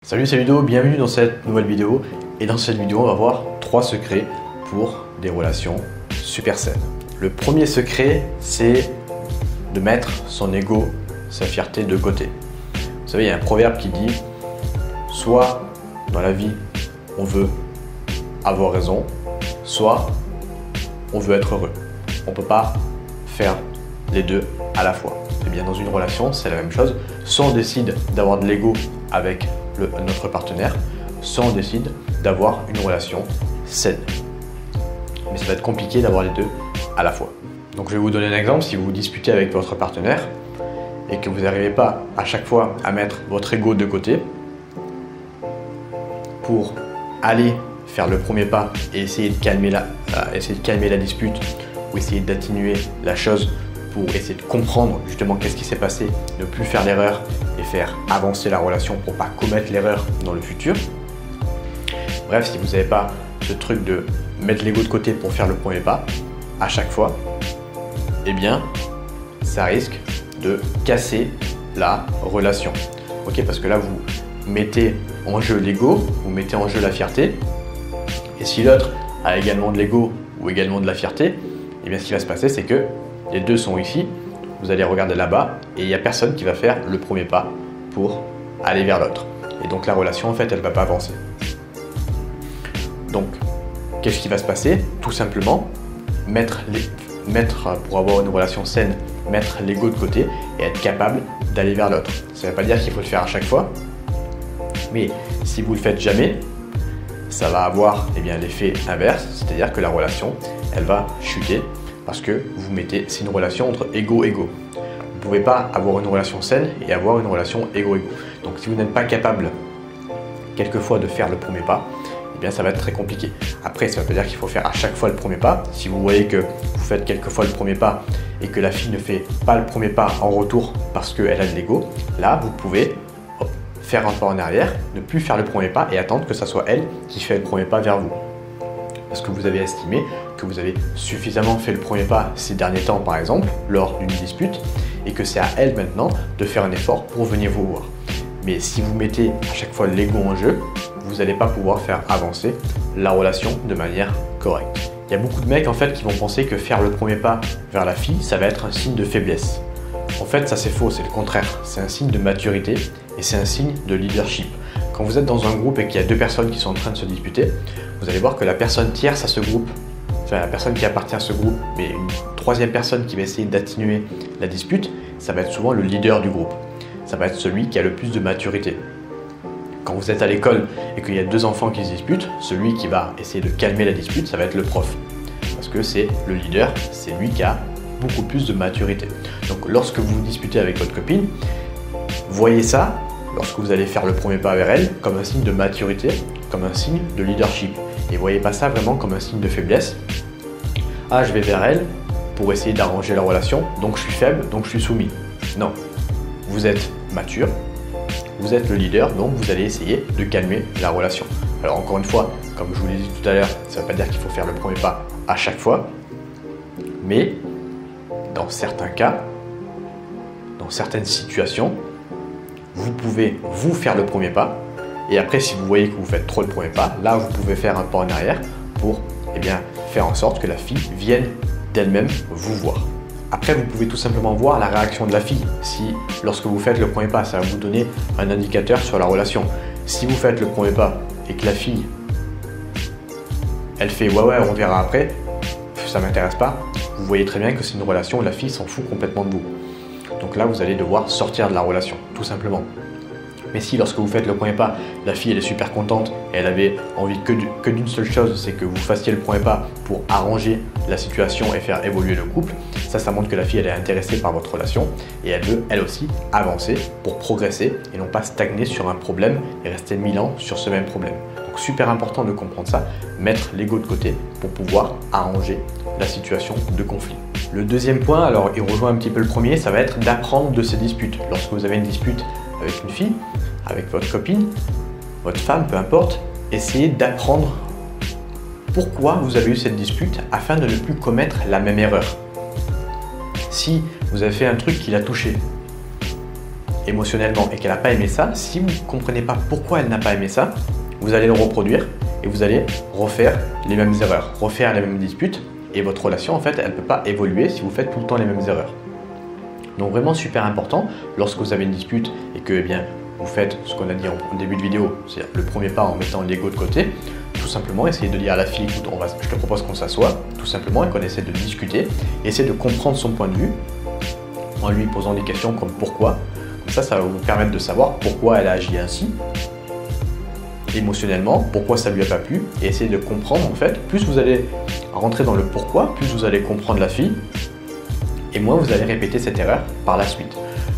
Salut, c'est Ludo, bienvenue dans cette nouvelle vidéo. Et dans cette vidéo, on va voir 3 secrets pour des relations super saines. Le premier secret, c'est de mettre son ego, sa fierté de côté. Vous savez, il y a un proverbe qui dit soit dans la vie, on veut avoir raison, soit on veut être heureux. On ne peut pas faire les deux à la fois. Et bien dans une relation, c'est la même chose. Soit on décide d'avoir de l'ego avec notre partenaire, soit on décide d'avoir une relation saine. Mais ça va être compliqué d'avoir les deux à la fois. Donc je vais vous donner un exemple. Si vous disputez avec votre partenaire et que vous n'arrivez pas à chaque fois à mettre votre ego de côté pour aller faire le premier pas et essayer de calmer la dispute ou essayer d'atténuer la chose pour essayer de comprendre justement qu'est-ce qui s'est passé, ne plus faire l'erreur et faire avancer la relation pour ne pas commettre l'erreur dans le futur. Bref, si vous n'avez pas ce truc de mettre l'ego de côté pour faire le premier pas à chaque fois, eh bien, ça risque de casser la relation. Ok, parce que là, vous mettez en jeu l'ego, vous mettez en jeu la fierté. Et si l'autre a également de l'ego ou également de la fierté, eh bien, ce qui va se passer, c'est que les deux sont ici, vous allez regarder là-bas et il n'y a personne qui va faire le premier pas pour aller vers l'autre. Et donc la relation, en fait, elle ne va pas avancer. Donc, qu'est-ce qui va se passer? Tout simplement, pour avoir une relation saine, mettre l'ego de côté et être capable d'aller vers l'autre. Ça ne veut pas dire qu'il faut le faire à chaque fois, mais si vous ne le faites jamais, ça va avoir l'effet inverse, c'est-à-dire que la relation, elle va chuter. Parce que c'est une relation entre ego-ego. Vous ne pouvez pas avoir une relation saine et avoir une relation ego-ego. Donc si vous n'êtes pas capable quelquefois de faire le premier pas, eh bien ça va être très compliqué. Après, ça ne veut pas dire qu'il faut faire à chaque fois le premier pas. Si vous voyez que vous faites quelquefois le premier pas et que la fille ne fait pas le premier pas en retour parce qu'elle a de l'ego, là vous pouvez faire un pas en arrière, ne plus faire le premier pas et attendre que ce soit elle qui fait le premier pas vers vous. Parce que vous avez estimé que vous avez suffisamment fait le premier pas ces derniers temps, par exemple, lors d'une dispute, et que c'est à elle maintenant de faire un effort pour venir vous voir. Mais si vous mettez à chaque fois l'ego en jeu, vous n'allez pas pouvoir faire avancer la relation de manière correcte. Il y a beaucoup de mecs en fait qui vont penser que faire le premier pas vers la fille, ça va être un signe de faiblesse. En fait, ça c'est faux, c'est le contraire. C'est un signe de maturité et c'est un signe de leadership. Quand vous êtes dans un groupe et qu'il y a deux personnes qui sont en train de se disputer, vous allez voir que la personne tierce à ce groupe, enfin la personne qui appartient à ce groupe, mais une troisième personne qui va essayer d'atténuer la dispute, ça va être souvent le leader du groupe. Ça va être celui qui a le plus de maturité. Quand vous êtes à l'école et qu'il y a deux enfants qui se disputent, celui qui va essayer de calmer la dispute, ça va être le prof. Parce que c'est le leader, c'est lui qui a beaucoup plus de maturité. Donc lorsque vous disputez avec votre copine, voyez ça, lorsque vous allez faire le premier pas vers elle, comme un signe de maturité, comme un signe de leadership. Et voyez pas ça vraiment comme un signe de faiblesse. Ah, je vais vers elle pour essayer d'arranger la relation, donc je suis faible, donc je suis soumis. Non, vous êtes mature, vous êtes le leader, donc vous allez essayer de calmer la relation. Alors encore une fois, comme je vous l'ai dit tout à l'heure, ça ne veut pas dire qu'il faut faire le premier pas à chaque fois, mais dans certains cas, dans certaines situations, vous pouvez vous faire le premier pas et après si vous voyez que vous faites trop le premier pas, là vous pouvez faire un pas en arrière pour faire en sorte que la fille vienne d'elle-même vous voir. Après vous pouvez tout simplement voir la réaction de la fille. Si lorsque vous faites le premier pas, ça va vous donner un indicateur sur la relation. Si vous faites le premier pas et que la fille elle fait ouais on verra après, ça m'intéresse pas, vous voyez très bien que c'est une relation où la fille s'en fout complètement de vous. Donc là, vous allez devoir sortir de la relation, tout simplement. Mais si lorsque vous faites le premier pas, la fille elle est super contente et elle avait envie que d'une seule chose, c'est que vous fassiez le premier pas pour arranger la situation et faire évoluer le couple, ça montre que la fille elle est intéressée par votre relation et elle veut elle aussi avancer pour progresser et non pas stagner sur un problème et rester 1000 ans sur ce même problème. Donc super important de comprendre ça, mettre l'ego de côté pour pouvoir arranger la situation de conflit. Le deuxième point, alors il rejoint un petit peu le premier, ça va être d'apprendre de ces disputes. Lorsque vous avez une dispute avec une fille, avec votre copine, votre femme, peu importe, essayez d'apprendre pourquoi vous avez eu cette dispute afin de ne plus commettre la même erreur. Si vous avez fait un truc qui l'a touché émotionnellement et qu'elle n'a pas aimé ça, si vous ne comprenez pas pourquoi elle n'a pas aimé ça, vous allez le reproduire et vous allez refaire les mêmes erreurs, refaire les mêmes disputes et votre relation en fait elle ne peut pas évoluer si vous faites tout le temps les mêmes erreurs. Donc vraiment super important lorsque vous avez une dispute et que vous faites ce qu'on a dit en début de vidéo, c'est le premier pas en mettant l'ego de côté, tout simplement essayer de dire à la fille écoute, je te propose qu'on s'assoie, tout simplement et qu'on essaie de discuter, essayer de comprendre son point de vue en lui posant des questions comme pourquoi. Comme ça va vous permettre de savoir pourquoi elle a agi ainsi émotionnellement, pourquoi ça lui a pas plu et essayer de comprendre en fait. Plus vous allez rentrer dans le pourquoi, plus vous allez comprendre la fille et moins vous allez répéter cette erreur par la suite.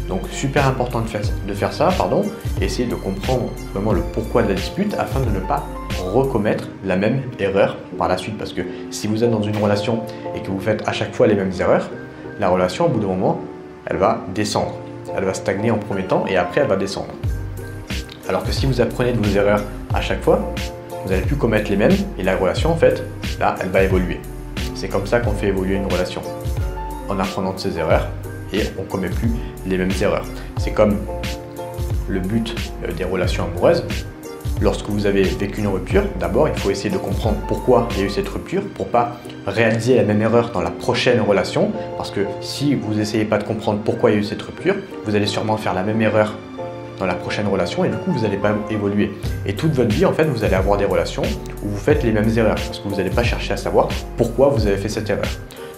Donc super important de faire ça, et essayer de comprendre vraiment le pourquoi de la dispute afin de ne pas recommettre la même erreur par la suite. Parce que si vous êtes dans une relation et que vous faites à chaque fois les mêmes erreurs, la relation au bout d'un moment, elle va descendre. Elle va stagner en premier temps et après elle va descendre. Alors que si vous apprenez de vos erreurs à chaque fois, vous n'allez plus commettre les mêmes et la relation en fait, là, elle va évoluer. C'est comme ça qu'on fait évoluer une relation, en apprenant de ses erreurs et on ne commet plus les mêmes erreurs. C'est comme le but des relations amoureuses. Lorsque vous avez vécu une rupture, d'abord il faut essayer de comprendre pourquoi il y a eu cette rupture pour ne pas réaliser la même erreur dans la prochaine relation, parce que si vous n'essayez pas de comprendre pourquoi il y a eu cette rupture, vous allez sûrement faire la même erreur dans la prochaine relation et du coup vous n'allez pas évoluer. Et toute votre vie en fait vous allez avoir des relations où vous faites les mêmes erreurs parce que vous n'allez pas chercher à savoir pourquoi vous avez fait cette erreur.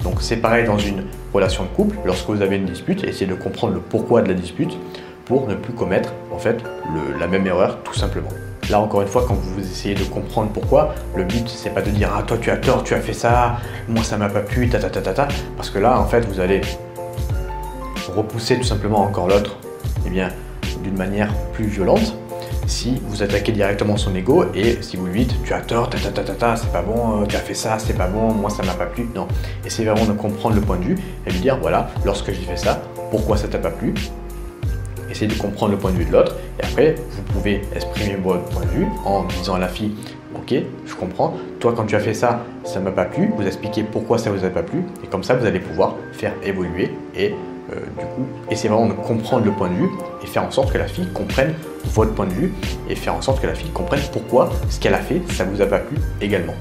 Donc c'est pareil dans une relation de couple, lorsque vous avez une dispute, essayez de comprendre le pourquoi de la dispute pour ne plus commettre en fait la même erreur tout simplement. Là encore une fois, quand vous essayez de comprendre pourquoi, le but c'est pas de dire ah toi tu as tort, tu as fait ça, moi ça m'a pas plu, parce que là en fait vous allez repousser tout simplement encore l'autre d'une manière plus violente si vous attaquez directement son ego et si vous lui dites tu as tort, c'est pas bon, tu as fait ça, c'est pas bon, moi ça m'a pas plu. Non, essayez vraiment de comprendre le point de vue et lui dire voilà, lorsque j'ai fait ça, pourquoi ça t'a pas plu. Essayez de comprendre le point de vue de l'autre et après vous pouvez exprimer votre point de vue en disant à la fille ok, je comprends, toi quand tu as fait ça, ça m'a pas plu, vous expliquez pourquoi ça vous a pas plu et comme ça vous allez pouvoir faire évoluer et du coup, essayez vraiment de comprendre le point de vue et faire en sorte que la fille comprenne votre point de vue et faire en sorte que la fille comprenne pourquoi ce qu'elle a fait, ça vous a pas plu également.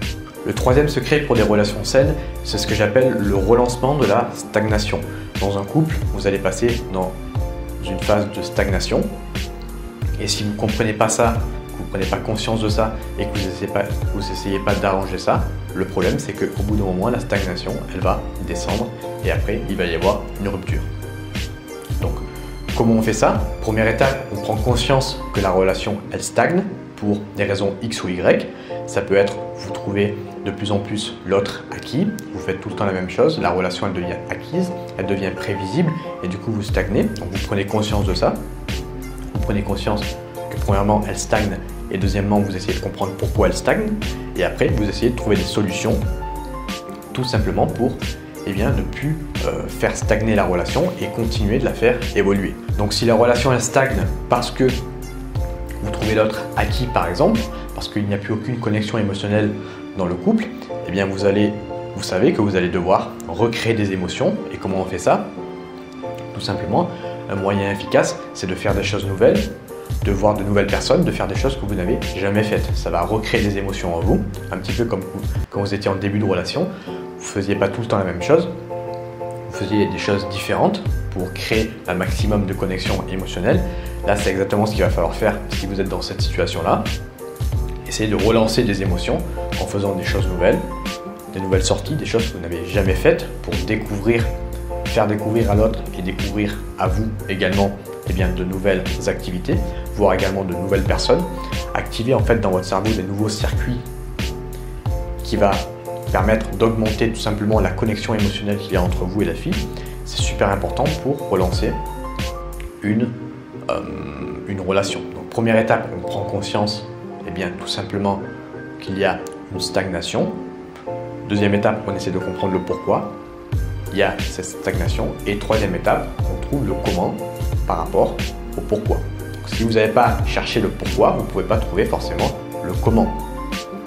Le troisième secret pour des relations saines, c'est ce que j'appelle le relancement de la stagnation. Dans un couple, vous allez passer dans une phase de stagnation et si vous ne comprenez pas ça, que vous ne prenez pas conscience de ça et que vous n'essayez pas d'arranger ça, le problème c'est qu'au bout d'un moment, la stagnation, elle va descendre et après, il va y avoir une rupture. Donc, comment on fait ça? Première étape, on prend conscience que la relation, elle stagne pour des raisons X ou Y. Ça peut être, vous trouvez de plus en plus l'autre acquis, vous faites tout le temps la même chose, la relation, elle devient acquise, elle devient prévisible et du coup, vous stagnez. Donc, vous prenez conscience de ça. Vous prenez conscience que premièrement, elle stagne et deuxièmement, vous essayez de comprendre pourquoi elle stagne et après, vous essayez de trouver des solutions tout simplement pour ne plus faire stagner la relation et continuer de la faire évoluer. Donc si la relation elle stagne parce que vous trouvez l'autre acquis par exemple, parce qu'il n'y a plus aucune connexion émotionnelle dans le couple, vous savez que vous allez devoir recréer des émotions. Et comment on fait ça? Tout simplement, un moyen efficace, c'est de faire des choses nouvelles, de voir de nouvelles personnes, de faire des choses que vous n'avez jamais faites. Ça va recréer des émotions en vous, un petit peu comme quand vous étiez en début de relation. Vous ne faisiez pas tout le temps la même chose, vous faisiez des choses différentes pour créer un maximum de connexion émotionnelle. Là, c'est exactement ce qu'il va falloir faire si vous êtes dans cette situation-là. Essayez de relancer des émotions en faisant des choses nouvelles, des nouvelles sorties, des choses que vous n'avez jamais faites pour faire découvrir à l'autre et découvrir à vous également de nouvelles activités, voire également de nouvelles personnes. Activer en fait dans votre cerveau des nouveaux circuits qui va permettre d'augmenter tout simplement la connexion émotionnelle qu'il y a entre vous et la fille. C'est super important pour relancer une relation. Donc première étape, on prend conscience tout simplement qu'il y a une stagnation. Deuxième étape, on essaie de comprendre le pourquoi il y a cette stagnation. Et troisième étape, on trouve le comment par rapport au pourquoi. Donc, si vous n'avez pas cherché le pourquoi, vous ne pouvez pas trouver forcément le comment.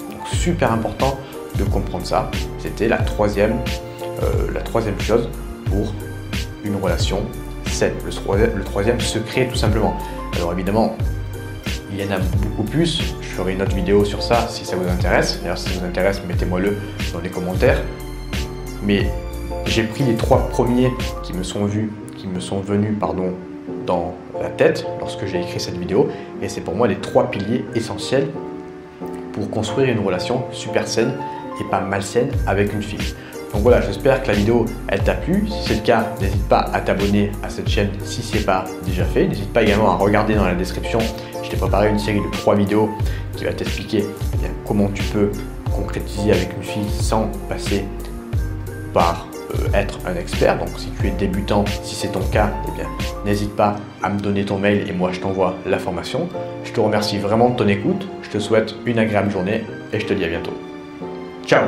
Donc super important de comprendre ça. C'était la troisième chose pour une relation saine. saine. Le troisième secret, tout simplement. Alors évidemment, il y en a beaucoup plus. Je ferai une autre vidéo sur ça si ça vous intéresse. D'ailleurs, si ça vous intéresse, mettez-moi-le dans les commentaires. Mais j'ai pris les 3 premiers qui me sont venus dans la tête lorsque j'ai écrit cette vidéo. Et c'est pour moi les 3 piliers essentiels pour construire une relation super saine et pas malsaine avec une fille. Donc voilà, j'espère que la vidéo elle t'a plu. Si c'est le cas, n'hésite pas à t'abonner à cette chaîne si ce n'est pas déjà fait. N'hésite pas également à regarder dans la description. Je t'ai préparé une série de 3 vidéos qui va t'expliquer comment tu peux concrétiser avec une fille sans passer par être un expert. Donc si tu es débutant, si c'est ton cas, eh bien n'hésite pas à me donner ton mail et moi je t'envoie la formation. Je te remercie vraiment de ton écoute. Je te souhaite une agréable journée et je te dis à bientôt. Ciao!